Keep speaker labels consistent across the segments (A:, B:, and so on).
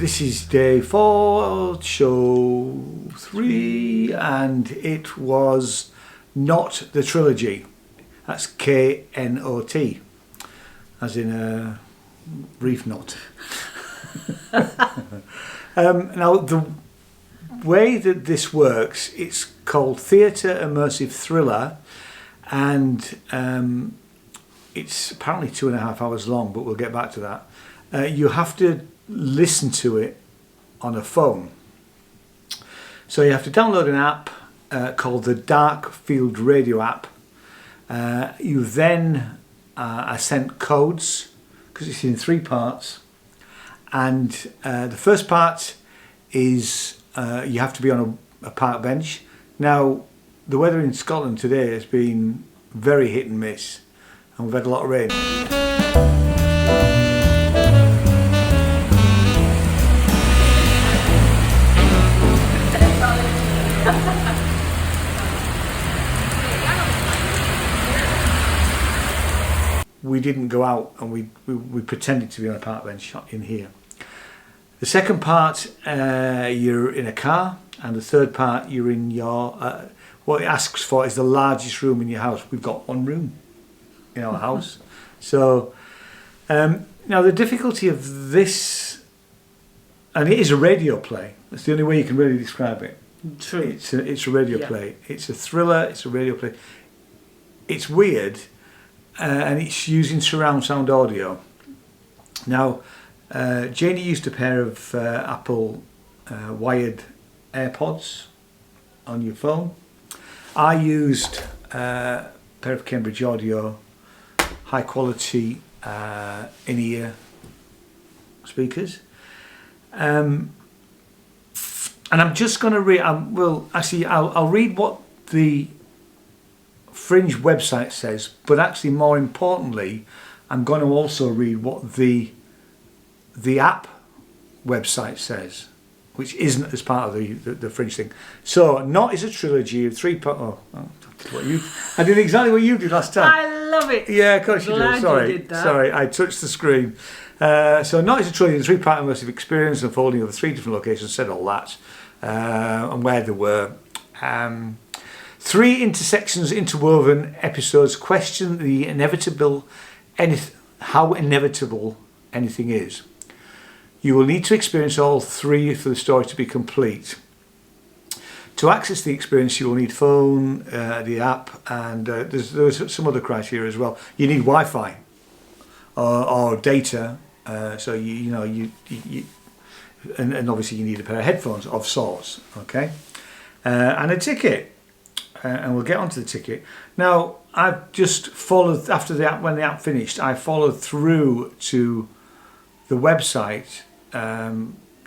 A: This is day 4, show 3, and it was not the Trilogy. That's KNOT, as in a reef knot. Now, the way that this works, it's called Theatre Immersive Thriller, and it's apparently 2.5 hours long, but we'll get back to that. You have to listen to it on a phone. So you have to download an app called the Darkfield Radio app. You then are sent codes, because it's in 3 parts. And the first part is you have to be on a park bench. Now, the weather in Scotland today has been very hit and miss, and we've had a lot of rain. We didn't go out, and we pretended to be on a park bench in here. The second part, you're in a car, and the third part, you're in your. What it asks for is the largest room in your house. We've got 1 room in our house. So now the difficulty of this, and it is a radio play. That's the only way you can really describe it.
B: True.
A: It's a radio play. It's a thriller. It's a radio play. It's weird, and it's using surround sound audio. Now, Janie used a pair of Apple wired AirPods on your phone. I used a pair of Cambridge Audio high quality in-ear speakers. And I'm just going to read. I'll read what the Fringe website says, but actually, more importantly, I'm going to also read what the app website says, which isn't as part of the Fringe thing. So, Not is a trilogy of 3 parts. I did exactly what you did last time.
B: I love it.
A: Yeah, of course you did. Sorry, I touched the screen. So, Not is a trilogy of 3-part immersive experience unfolding over 3 different locations. Said all that, and where they were. 3 intersections, interwoven episodes question the how inevitable anything is. You will need to experience all 3 for the story to be complete. To access the experience, you will need phone, the app, and there's some other criteria as well. You need Wi-Fi or data, so you and obviously you need a pair of headphones of sorts, okay, and a ticket. And we'll get onto the ticket. Now, I've just followed after the app. When the app finished, I followed through to the website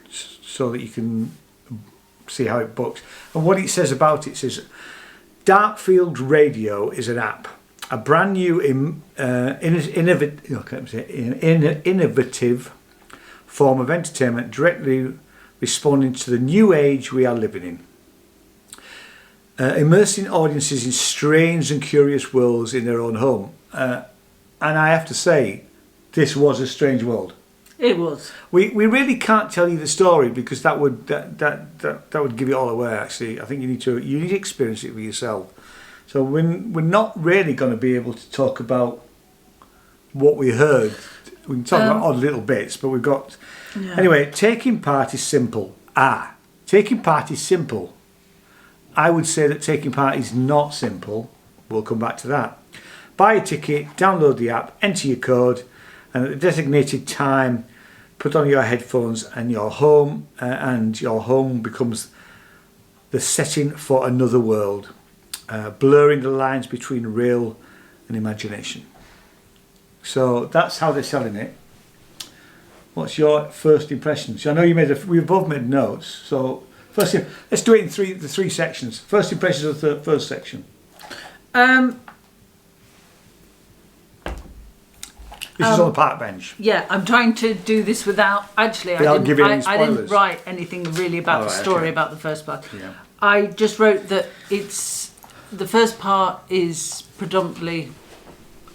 A: so that you can see how it books. And what it says about it says, Darkfield Radio is an app, a brand new innovative form of entertainment directly responding to the new age we are living in. Immersing audiences in strange and curious worlds in their own home. And I have to say, this was a strange world.
B: It was.
A: We really can't tell you the story because that would give it all away. Actually, I think you need to experience it for yourself. So we're not really going to be able to talk about what we heard. We can talk about odd little bits, but we've got anyway. Taking part is simple. Taking part is simple. I would say that taking part is not simple. We'll come back to that. Buy a ticket, download the app, enter your code, and at the designated time, put on your headphones and your home becomes the setting for another world, blurring the lines between real and imagination. So that's how they're selling it. What's your first impressions? I know we've both made notes, so. First, let's do it in the 3 sections. First impressions of the first section.
B: This
A: is on the park bench.
B: Yeah, I'm trying to do this without actually. I didn't write anything really about the story about the first part. Yeah. I just wrote that the first part is predominantly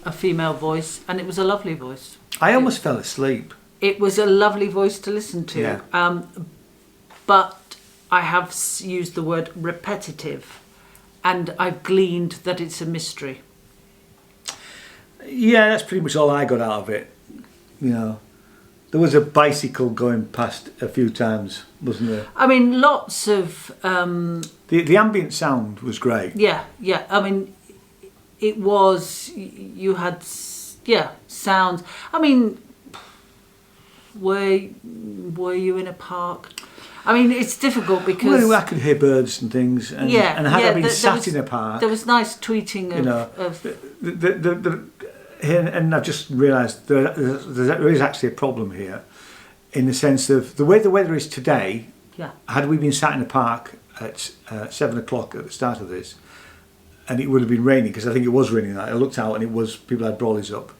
B: a female voice, and it was a lovely voice.
A: I almost fell asleep.
B: it was a lovely voice to listen to.
A: Yeah.
B: But I have used the word repetitive, and I've gleaned that it's a mystery.
A: Yeah, that's pretty much all I got out of it. You know, there was a bicycle going past a few times, wasn't there?
B: I mean, lots of...
A: The ambient sound was great.
B: Yeah. I mean, it was... You had, sounds. I mean, were you in a park? I mean, it's difficult because...
A: Well, I could hear birds and things. And had I been sat in a park...
B: There was nice tweeting of...
A: And I've just realised there is actually a problem here, in the sense of the way the weather is today.
B: Yeah.
A: Had we been sat in a park at 7 o'clock at the start of this, and it would have been raining, because I think it was raining. I looked out and it was, people had brollies up.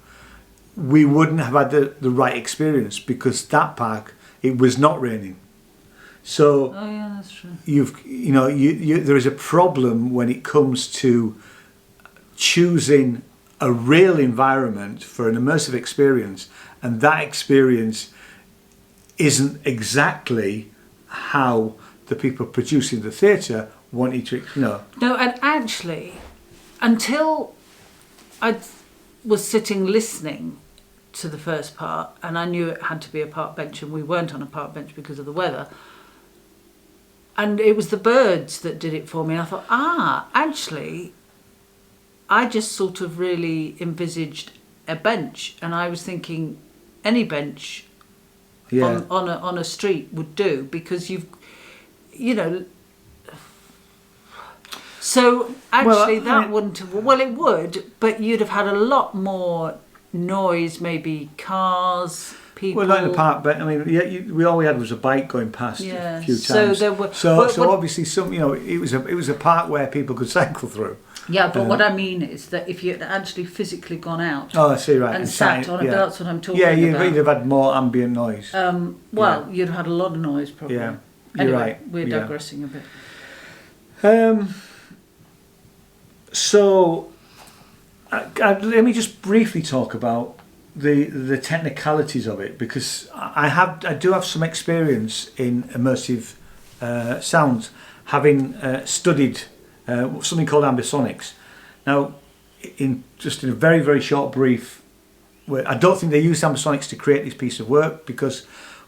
A: We wouldn't have had the right experience, because that park, it was not raining. So
B: oh yeah, that's true.
A: There is a problem when it comes to choosing a real environment for an immersive experience, and that experience isn't exactly how the people producing the theatre want you to,
B: No, and actually, until I was sitting listening to the first part, and I knew it had to be a park bench, and we weren't on a park bench because of the weather, and it was the birds that did it for me, and I thought, actually, I just sort of really envisaged a bench, and I was thinking any bench on a street would do, because so actually wouldn't have, well, it would, but you'd have had a lot more noise, maybe cars, people.
A: Well, not in the park, but I mean, all we had was a bike going past a few times.
B: So there were,
A: so obviously it was a park where people could cycle through.
B: Yeah, but what I mean is that if you had actually physically gone out,
A: I see, right,
B: and sat on it, that's what I'm talking about.
A: Yeah, you'd have had more ambient noise.
B: You'd have had a lot of noise probably.
A: Yeah,
B: you're
A: anyway, right.
B: We're digressing a bit.
A: So, let me just briefly talk about the technicalities of it, because I do have some experience in immersive sounds, having studied something called ambisonics. Now, in a very, very short brief, I don't think they used ambisonics to create this piece of work, because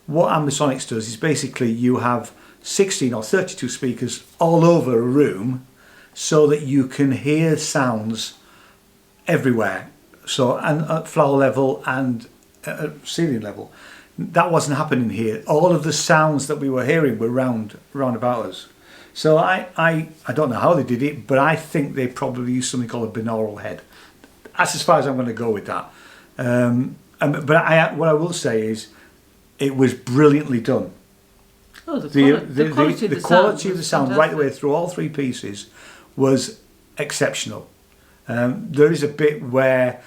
A: what ambisonics does is basically you have 16 or 32 speakers all over a room, so that you can hear sounds everywhere. So, and at floor level and at ceiling level. That wasn't happening here. All of the sounds that we were hearing were round about us. So I don't know how they did it, but I think they probably used something called a binaural head. That's as far as I'm going to go with that. But what I will say is, it was brilliantly done.
B: Oh, the quality
A: of the sound right the way through all three pieces was exceptional. There is a bit where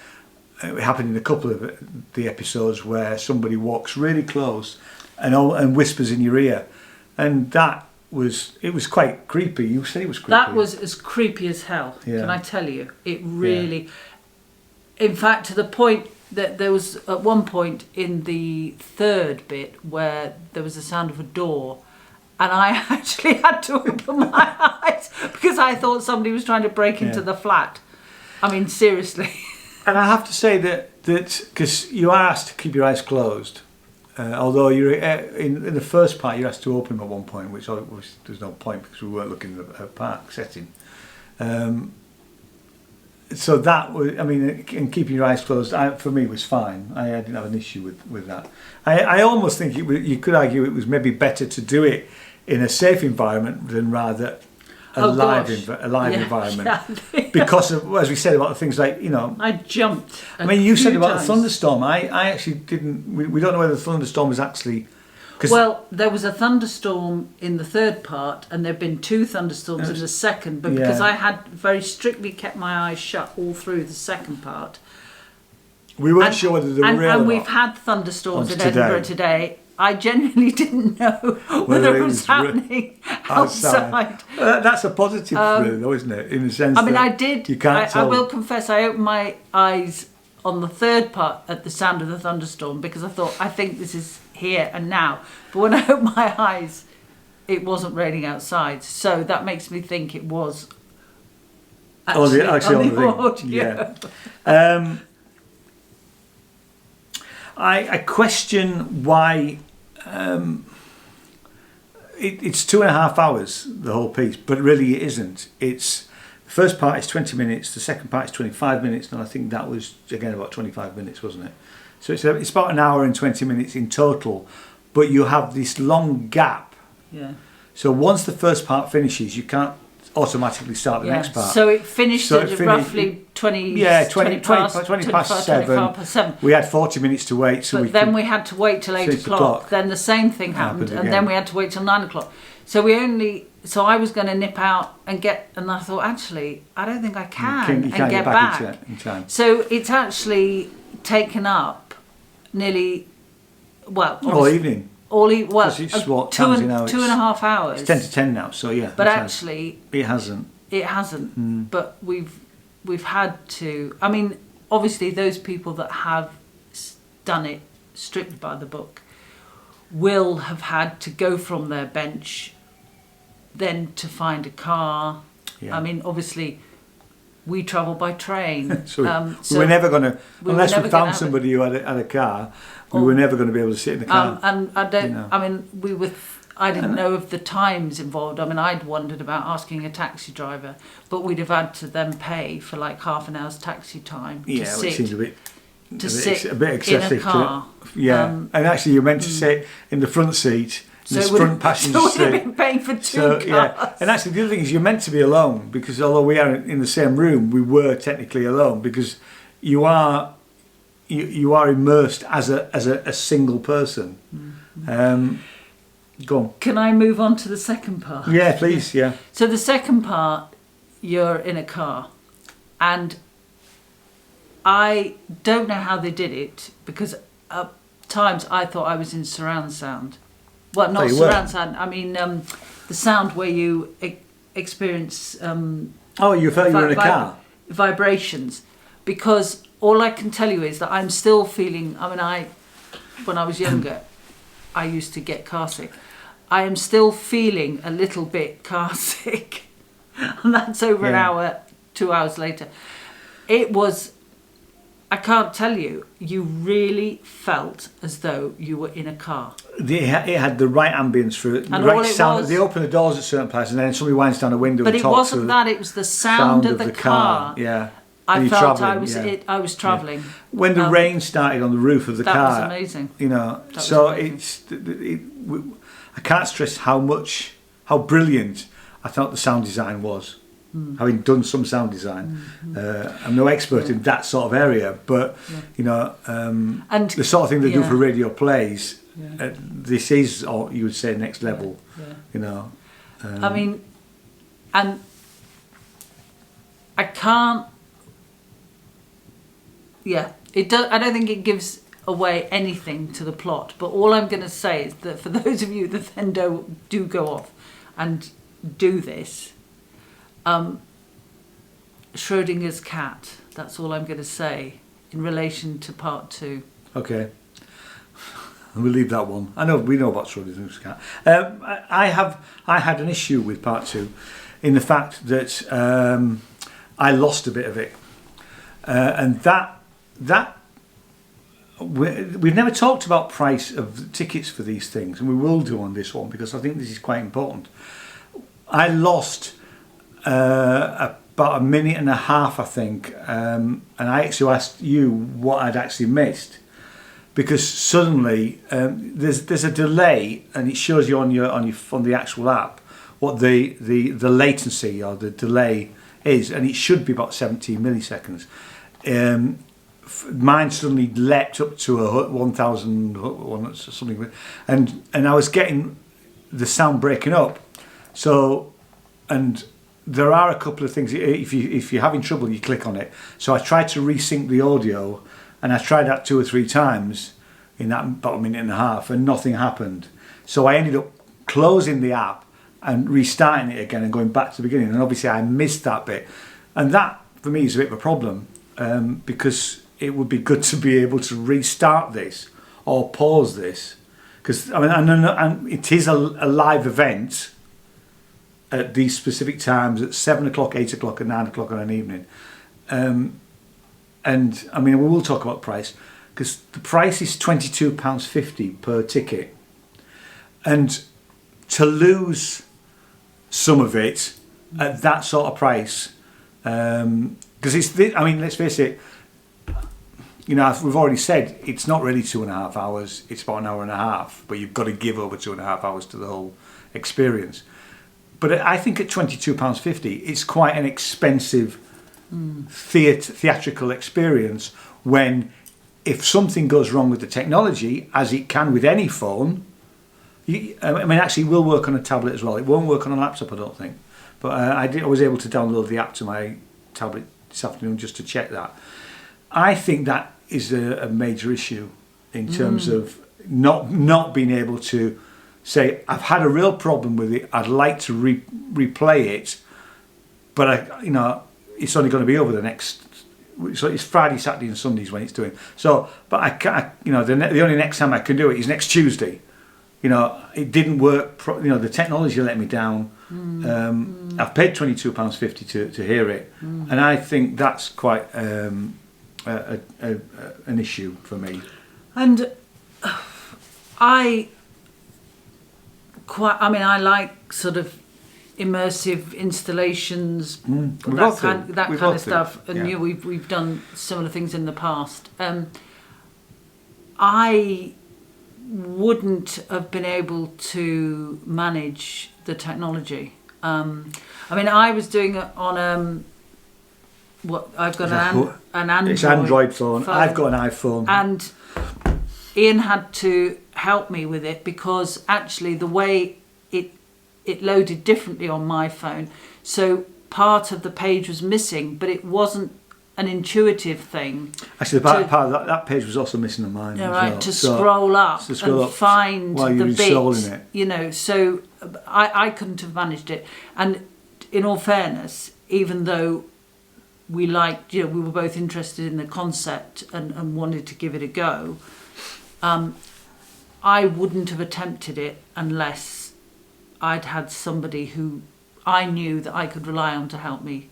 A: it happened in a couple of the episodes where somebody walks really close and whispers in your ear, and it was quite creepy. You said it was creepy.
B: That was as creepy as hell. Yeah. Can I tell you? It really, in fact, to the point that there was at one point in the third bit where there was the sound of a door, and I actually had to open my eyes because I thought somebody was trying to break into the flat. I mean, seriously.
A: And I have to say that because you are asked to keep your eyes closed, although you're in the first part you're asked to open them at one point, which there's no point because we weren't looking at a park setting. So that was, and keeping your eyes closed for me was fine. I didn't have an issue with that. I almost think you could argue it was maybe better to do it in a safe environment than rather a live environment, because of, as we said, about the things like,
B: I jumped.
A: You said about the thunderstorm. I actually didn't. We don't know whether the thunderstorm was actually.
B: Well, there was a thunderstorm in the third part, and there have been two thunderstorms in the second. But because I had very strictly kept my eyes shut all through the second part,
A: we weren't sure whether they were real.
B: And we've had thunderstorms in Edinburgh today. I genuinely didn't know whether it was happening outside.
A: That's a positive, really, though, isn't it? In the sense that
B: I did.
A: You can't tell.
B: I will confess, I opened my eyes on the third part at the sound of the thunderstorm, because I thought, I think this is here and now. But when I opened my eyes, it wasn't raining outside. So that makes me think it was actually on the audio.
A: Yeah. I question why it's 2.5 hours, the whole piece, but really it isn't. It's the first part is 20 minutes, the second part is 25 minutes, and I think that was again about 25 minutes, wasn't it? So it's about an hour and 20 minutes in total, but you have this long gap.
B: Yeah.
A: So once the first part finishes, you can't automatically start the next part.
B: So it finished at roughly 20
A: past 7. We had 40 minutes to wait. So
B: then we had to wait till 8 o'clock. Then the same thing happened, and then we had to wait till 9 o'clock. So I was going to nip out and I thought, actually, I don't think I can get back
A: in time.
B: So it's actually taken up nearly,
A: all evening.
B: It's 2.5 hours.
A: It's 10 to 10 now, so yeah.
B: But actually,
A: it hasn't.
B: It hasn't. But we've had to. I mean, obviously, those people that have done it strictly by the book will have had to go from their bench, then to find a car. Yeah. I mean, obviously, we travel by train.
A: so we're never going to, unless we found somebody who had a car. We were never going to be able to sit in the car.
B: And I don't. I mean, I didn't know of the times involved. I mean, I'd wondered about asking a taxi driver, but we'd have had to then pay for like half an hour's taxi time to sit.
A: Which seems a bit
B: in
A: excessive.
B: a car.
A: And actually, you're meant to sit in the front seat. In the front passenger seat.
B: So we'd have been paying for two cars.
A: Yeah. And actually, the other thing is you're meant to be alone, because although we are in the same room, we were technically alone, because you are immersed as a single person. Go on.
B: Can I move on to the second part?
A: Yeah, please. Yeah.
B: So the second part, you're in a car, and I don't know how they did it, because at times I thought I was in surround sound. Well, not surround sound. I mean, the sound where you experience.
A: You felt you were in a car.
B: Vibrations, because all I can tell you is that I'm still feeling. I mean, when I was younger, I used to get car sick. I am still feeling a little bit car sick, and that's over an hour, 2 hours later. It was. I can't tell you. You really felt as though you were in a car.
A: It had the right ambience for it, the right sound. They open the doors at certain places, and then somebody winds down a window.
B: But
A: and
B: it wasn't that. It was the sound of the car.
A: Yeah.
B: I felt I was travelling.
A: Yeah. When the rain started on the roof of the car,
B: that was amazing.
A: I can't stress how brilliant I thought the sound design was. Having done some sound design, I'm no expert in that sort of area, but and the sort of thing they do for radio plays, this is, or you would say, next level. I
B: mean, and I can't. Yeah, it does. I don't think it gives away anything to the plot. But all I'm going to say is that for those of you that then do go off and do this, Schrodinger's cat. That's all I'm going to say in relation to part 2.
A: Okay. We'll leave that one. We know about Schrodinger's cat. I had an issue with part 2 in the fact that I lost a bit of it, and that we've never talked about price of tickets for these things, and we will do on this one, because I think this is quite important. I lost about a minute and a half, I think, and I actually asked you what I'd actually missed, because suddenly there's a delay, and it shows you on the actual app what the latency or the delay is, and it should be about 17 milliseconds. Mine suddenly leapt up to 1,000 or something, and I was getting the sound breaking up. So, and there are a couple of things. If you're having trouble, you click on it. So I tried to resync the audio, and I tried that 2 or 3 times in that about a minute and a half, and nothing happened. So I ended up closing the app and restarting it again and going back to the beginning. And obviously I missed that bit, and that for me is a bit of a problem, because it would be good to be able to restart this or pause this, because and it is a live event at these specific times at 7 o'clock, 8 o'clock, and 9 o'clock on an evening. And I mean, we will talk about price, because the price is £22.50 per ticket, and to lose some of it at that sort of price, because let's face it, we've already said it's not really 2.5 hours, it's about an hour and a half, but you've got to give over 2.5 hours to the whole experience. But I think at £22.50 it's quite an expensive theatrical experience, when if something goes wrong with the technology, as it can with any phone, actually it will work on a tablet as well. It won't work on a laptop, I don't think. But I was able to download the app to my tablet this afternoon just to check that. I think that is a major issue in terms of not being able to say, I've had a real problem with it, I'd like to replay it, but it's only going to be over the next. So it's Friday, Saturday, and Sundays when it's doing. So, but I can't. The only next time I can do it is next Tuesday. It didn't work. The technology let me down. I've paid £22.50 to hear it, and I think that's quite an issue for me. And
B: I like sort of immersive installations, that kind of stuff, and we've done similar things in the past. I wouldn't have been able to manage the technology. I was doing it on I've got an Android.
A: It's Android phone. I've got an iPhone,
B: and Ian had to help me with it, because actually the way it loaded differently on my phone, so part of the page was missing, but it wasn't an intuitive thing.
A: Actually, part of that page was also missing on mine.
B: Scroll up and find the bit. So I couldn't have managed it. And in all fairness, even though we liked, we were both interested in the concept and wanted to give it a go, I wouldn't have attempted it unless I'd had somebody who I knew that I could rely on to help me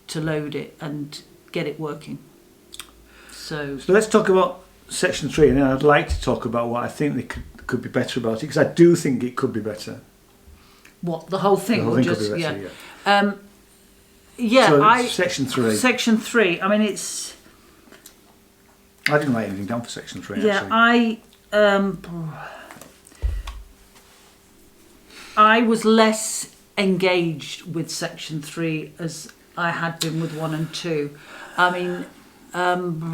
B: to load it and get it working. So
A: let's talk about section 3, and then I'd like to talk about what I think they could be better about it, because I do think it could be better.
B: What, the whole thing?
A: The whole thing could be better,
B: So
A: section 3.
B: Section 3. I mean, it's.
A: I didn't write anything down for section 3.
B: Yeah,
A: actually.
B: I was less engaged with section 3 as I had been with 1 and 2. I mean,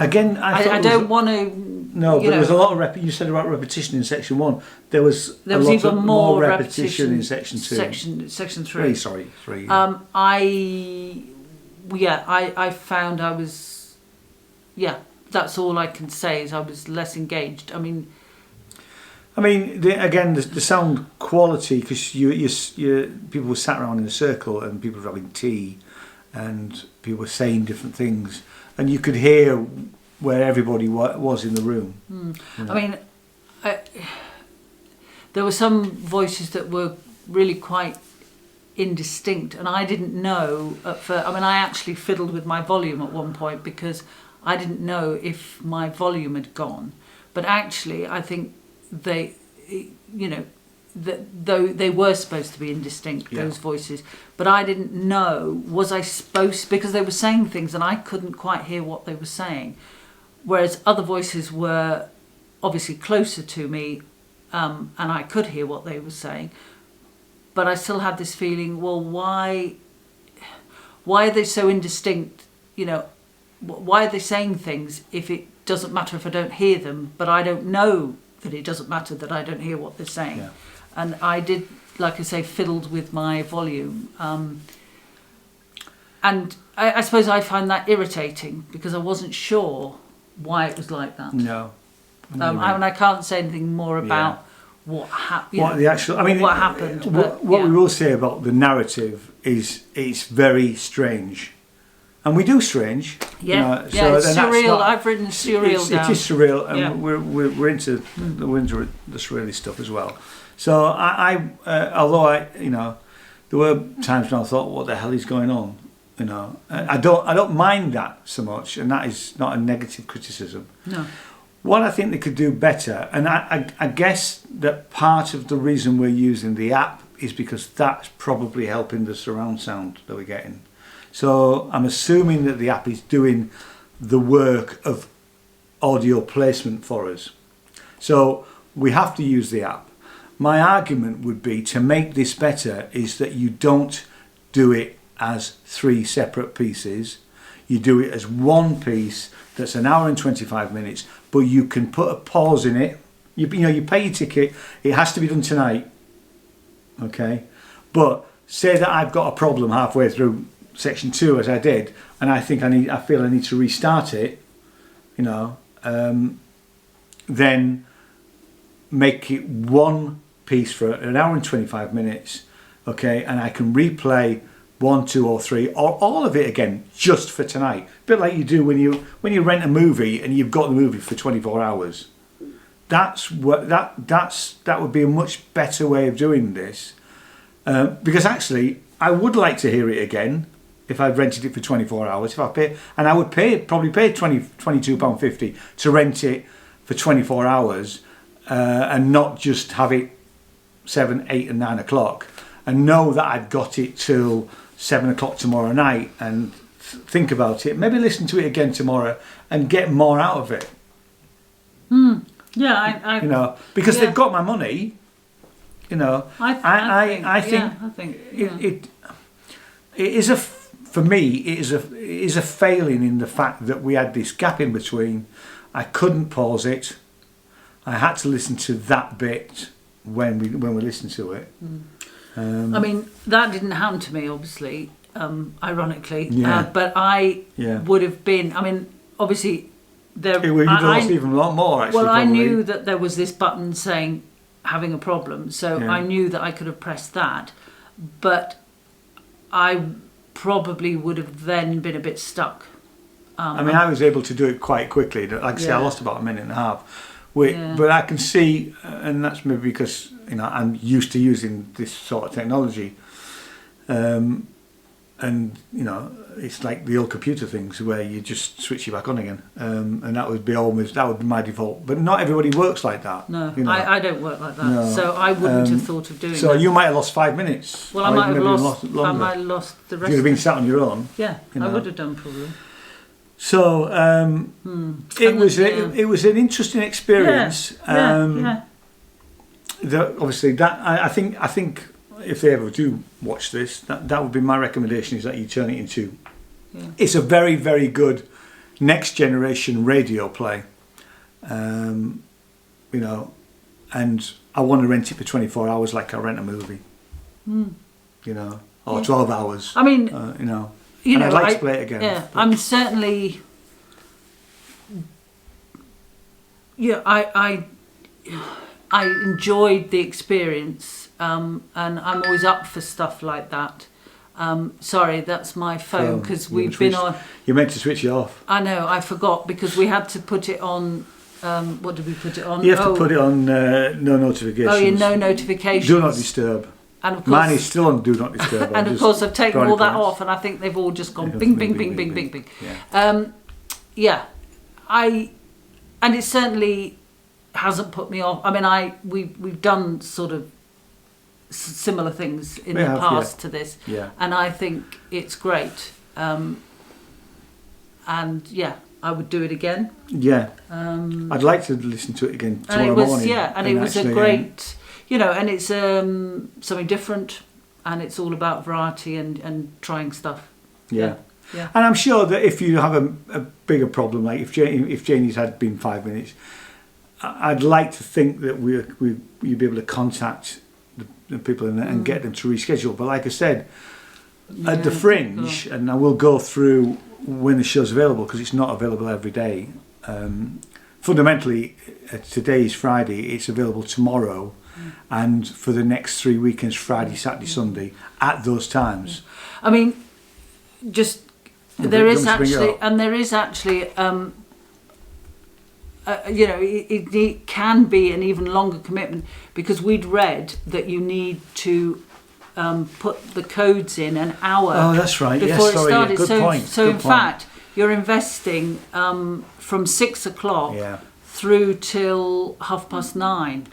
A: again,
B: I don't want to.
A: No, but there was a lot of you said about repetition in section 1. There was
B: even more repetition
A: in section 2.
B: Section 3.
A: Sorry, 3.
B: I found I was. Yeah, that's all I can say is I was less engaged. I mean,
A: the sound quality, because you people were sat around in a circle and people were having tea, and people were saying different things, and you could hear where everybody was in the room.
B: I mean, there were some voices that were really quite indistinct, and I didn't know at first. I mean, I actually fiddled with my volume at one point because I didn't know if my volume had gone. But actually, I think they, though they were supposed to be indistinct, those voices, but I didn't know, was I supposed, because they were saying things and I couldn't quite hear what they were saying, whereas other voices were obviously closer to me, and I could hear what they were saying, but I still had this feeling, well, why are they so indistinct? Why are they saying things if it doesn't matter if I don't hear them, but I don't know that it doesn't matter that I don't hear what they're saying. Yeah. And I did, like I say, fiddled with my volume. And I suppose I find that irritating because I wasn't sure why it was like that.
A: No.
B: I can't say anything more about what happened. What happened.
A: What we will say about the narrative is it's very strange.
C: and we do Strange.
B: Yeah,
C: you know,
B: yeah, it's
C: then that's
B: surreal.
C: not-
B: I've written surreal down.
C: It is surreal, and
B: Yeah.
C: we're into the surrealist stuff as well. So although there were times when I thought, what the hell is going on? You know, I don't mind that so much, and that is not a negative criticism.
B: No.
C: What I think they could do better, and I guess that part of the reason we're using the app is because that's probably helping the surround sound that we're getting. So I'm assuming that the app is doing the work of audio placement for us. So we have to use the app. My argument would be, to make this better, is that you don't do it as 3 separate pieces. You do it as one piece that's an hour and 25 minutes, but you can put a pause in it. You pay your ticket, it has to be done tonight, okay? But say that I've got a problem halfway through section 2, as I did, and I feel I need to restart it, then make it one piece for an hour and 25 minutes, okay? And I can replay 1, 2 or 3 or all of it again just for tonight. A bit like you do when you rent a movie and you've got the movie for 24 hours. That would be a much better way of doing this, because actually I would like to hear it again if I've rented it for 24 hours. And I would probably pay £22.50 to rent it for 24 hours, and not just have it 7, 8 and 9 o'clock, and know that I've got it till 7 o'clock tomorrow night, and think about it, maybe listen to it again tomorrow and get more out of it.
B: Yeah,
C: because
B: yeah.
C: they've got my money. I think it is for me it is a failing in the fact that we had this gap in between. I couldn't pause it. I had to listen to that bit when we listened to it.
B: I mean, that didn't happen to me, obviously, ironically.
C: Yeah.
B: But I would have been. I mean, obviously, there.
C: You'd lost even a lot more. Actually,
B: well, I
C: probably.
B: knew that there was this button saying having a problem, so I knew that I could have pressed that, but I probably would have then been a bit stuck.
C: I mean, I was able to do it quite quickly. Like I say, I lost about a minute and a half. But I can see, and that's maybe because I'm used to using this sort of technology, and it's like the old computer things where you just switch it back on again, and that would be my default. But not everybody works like that.
B: No, I don't work like that, so I wouldn't have thought of doing that.
C: So you might have lost 5 minutes.
B: Well, I might have lost the rest.
C: If you'd have been sat on your own.
B: Yeah, I would have done probably.
C: So it was an interesting experience. Obviously, I think if they ever do watch this, that would be my recommendation, is that you turn it into. Yeah. It's a very, very good next generation radio play, and I want to rent it for 24 hours like I rent a movie, or 12 hours.
B: I mean,
C: and I'd like to play it again.
B: Yeah, I'm certainly. Yeah, I enjoyed the experience, and I'm always up for stuff like that. Sorry, that's my phone, because we've been on.
C: You meant to switch it off.
B: I know, I forgot, because we had to put it on. What did we put it on?
C: You have to put it on no notifications.
B: Oh, yeah, no notifications.
C: Do not disturb.
B: And of course,
C: mine is still on do not disturb.
B: And of course, I've taken all that off, and I think they've all just gone bing, bing, bing, bing, bing, bing.
C: Yeah.
B: And it certainly hasn't put me off. I mean, we've done sort of similar things in the past to this, and I think it's great. And I would do it again.
C: Yeah. I'd like to listen to it again tomorrow morning.
B: And it was a great. And it's something different, and it's all about variety and trying stuff.
C: Yeah. And I'm sure that if you have a bigger problem, like if Janie's had been 5 minutes, I'd like to think that you'd be able to contact the people and get them to reschedule. But like I said, at the Fringe, and I will go through when the show's available, because it's not available every day. Fundamentally, today is Friday. It's available tomorrow. And for the next 3 weekends, Friday, Saturday, Sunday, at those times.
B: I mean, just There is actually, you know, it can be an even longer commitment, because we'd read that you need to put the codes in an hour.
C: Oh, that's right.
B: Before it started.
C: Good point.
B: So in fact, you're investing from 6 o'clock through till 9:30.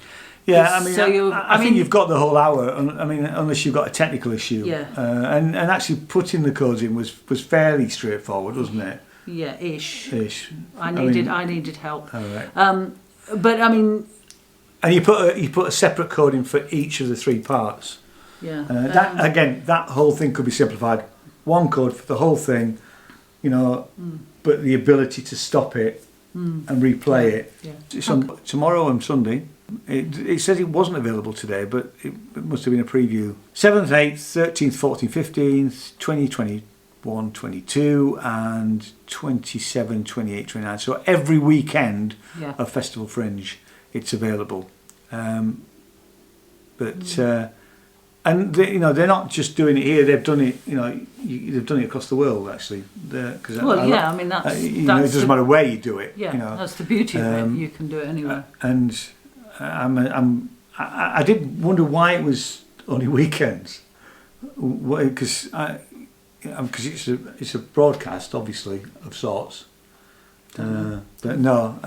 C: Yeah, I mean, I think you've got the whole hour. I mean, unless you've got a technical issue.
B: Yeah.
C: And actually putting the codes in was fairly straightforward, wasn't it?
B: Yeah, ish. I needed help.
C: All right.
B: But I mean.
C: And you put a separate code in for each of the 3 parts.
B: Yeah.
C: That whole thing could be simplified. One code for the whole thing, you know, but the ability to stop it and replay it. Yeah. It's on tomorrow and Sunday. It says it wasn't available today, but it must have been a preview. 7th, 8th, 13th, 14th, 15th, 20, 21, 22 and 27, 28, 29. So every weekend of Festival Fringe, it's available. And they're not just doing it here. They've done it. You know, they've done it across the world actually. It doesn't matter where you do it.
B: Yeah,
C: you know.
B: That's the beauty of it. You can do it anywhere.
C: And I did wonder why it was only weekends, because it's a broadcast, obviously, of sorts. But no,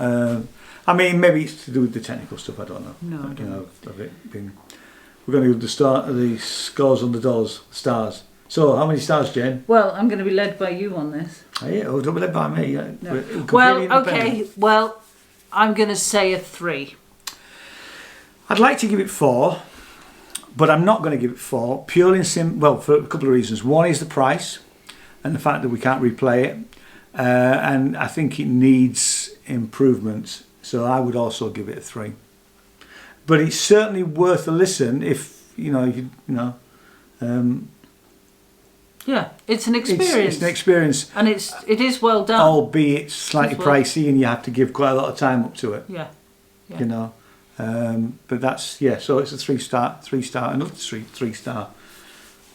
C: I mean, maybe it's to do with the technical stuff. I don't know.
B: No, I don't know.
C: Of it being. We're going to give the scores on the doors, stars. So, how many stars, Jane?
B: Well, I'm going to be led by you on this.
C: Don't be led by me.
B: No. Well, okay. Well, I'm going to say a 3.
C: I'd like to give it 4, but I'm not going to give it 4 purely for a couple of reasons. One is the price and the fact that we can't replay it, and I think it needs improvement. So I would also give it a 3. But it's certainly worth a listen if you know.
B: Yeah, it's an experience.
C: It's an experience,
B: and it is well done.
C: Albeit slightly pricey, and you have to give quite a lot of time up to it.
B: Yeah.
C: You know, but that's So it's a 3-star, another 3-star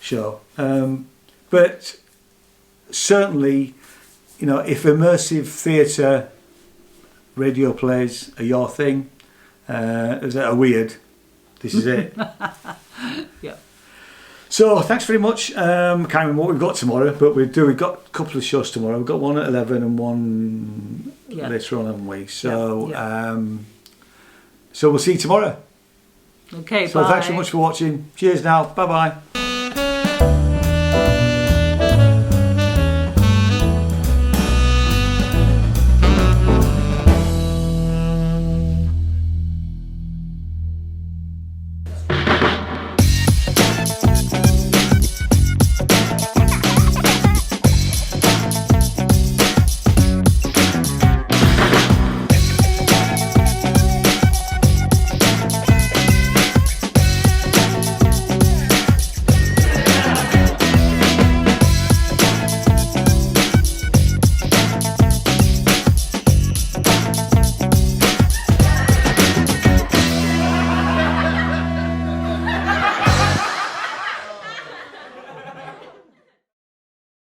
C: show. But certainly, you know, if immersive theatre radio plays are your thing, that are weird, this is it.
B: Yeah.
C: So thanks very much. Can't remember what we've got tomorrow, but we've got a couple of shows tomorrow. We've got one at 11 and one later on, haven't we? So so we'll see you tomorrow.
B: Okay.
C: So thanks very much for watching. Cheers now. Bye bye.